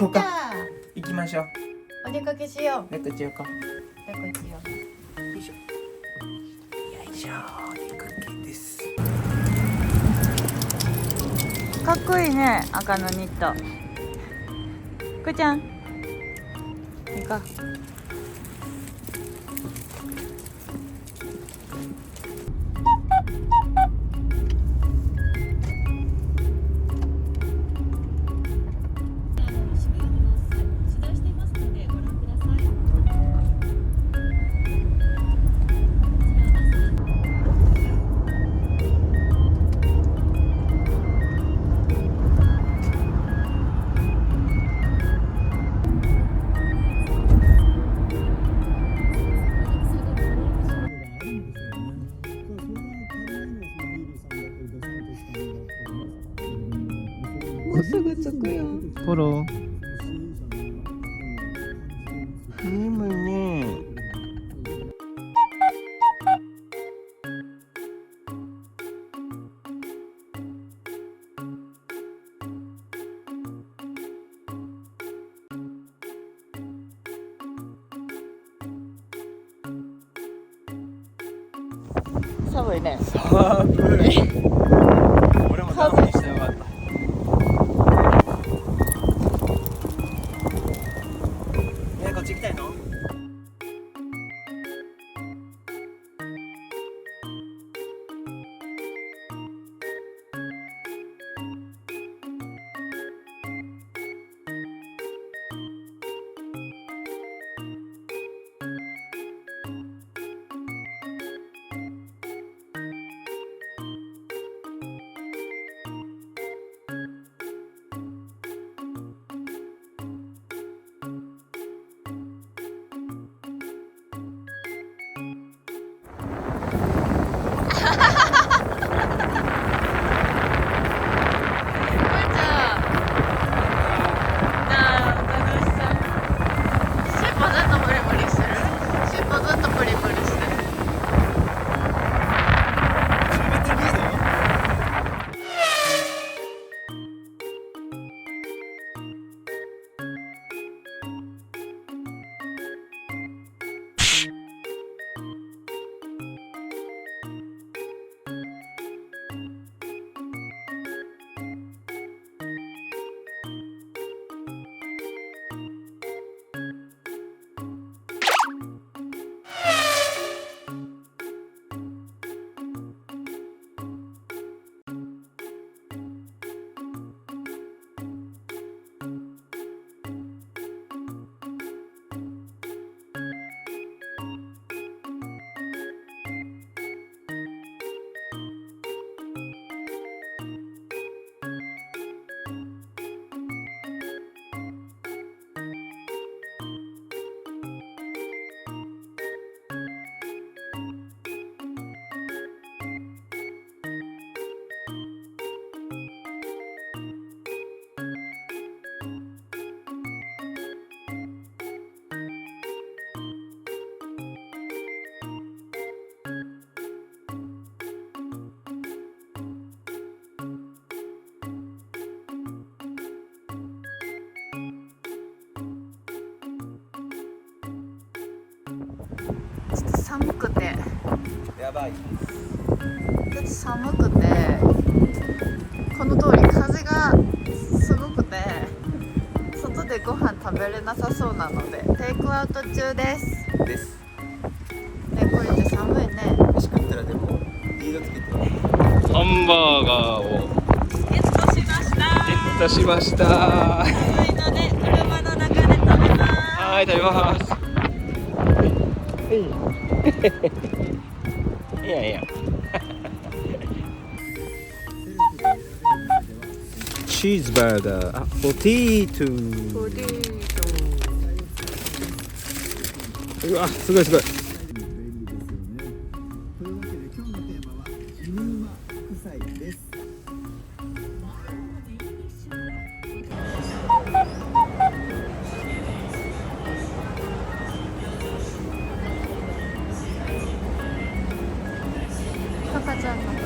こうか。行きましょう。お出かけしよう。どこしようか。どこしよう。よいしょ。よいしょ。お出かけです。かっこいいね、赤のニット。くーちゃん行こう。もうすぐ着くよ。ポロ。眠いね。寒いね。寒い。俺もダウンにしてよかった。こっち行きたいの？ちょっと寒くて。やばい。ちょっと寒くて。この通り風がすごくて。外でご飯食べれなさそうなので、テイクアウト中です。です。ね、これって寒いね。欲しかったらでもリードつけて。ハンバーガーをゲットしました。ゲットしました。寒いので車の中で食べます。はい、食べます。いやいや。チーズバーガー、あ、ポテト。ポテト。うわ、すごいすごい。赤ちゃんのかな。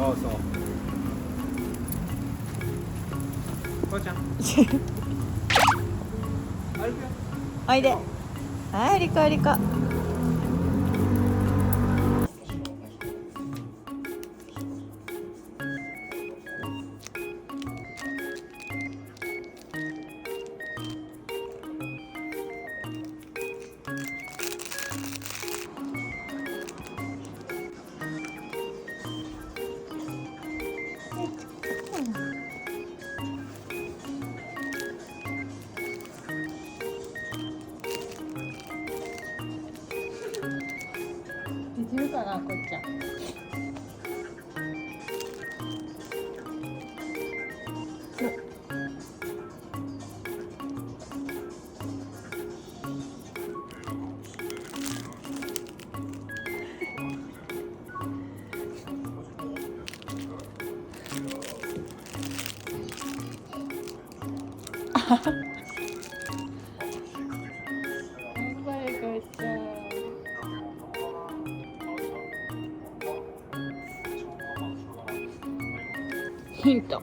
そうそう。こうちゃん。あれか。おいで。はい、リコリコ。できるかな、こっちゃん。頑張れ、こっちゃん。ヒント。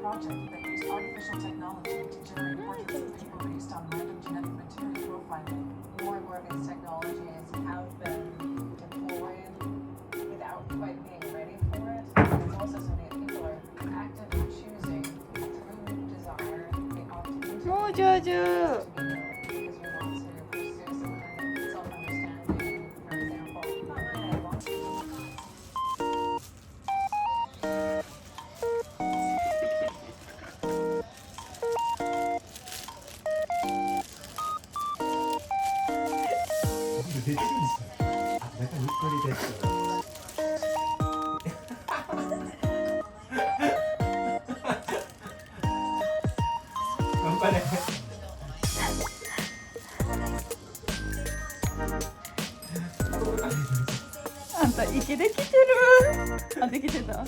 Project that used artificial technology to generate portraits of people based on random genetic material profiling. More and more of these technologies have been deployed without quite being ready for it. It's also something that people are actively choosing through desire, the optimism to もう上手。 be known because we want to pursue some kind of self-understanding, for example. Not my want出てるんですよ。あ、中に一人です。頑張れ。あんた息できてる。あ、できてた。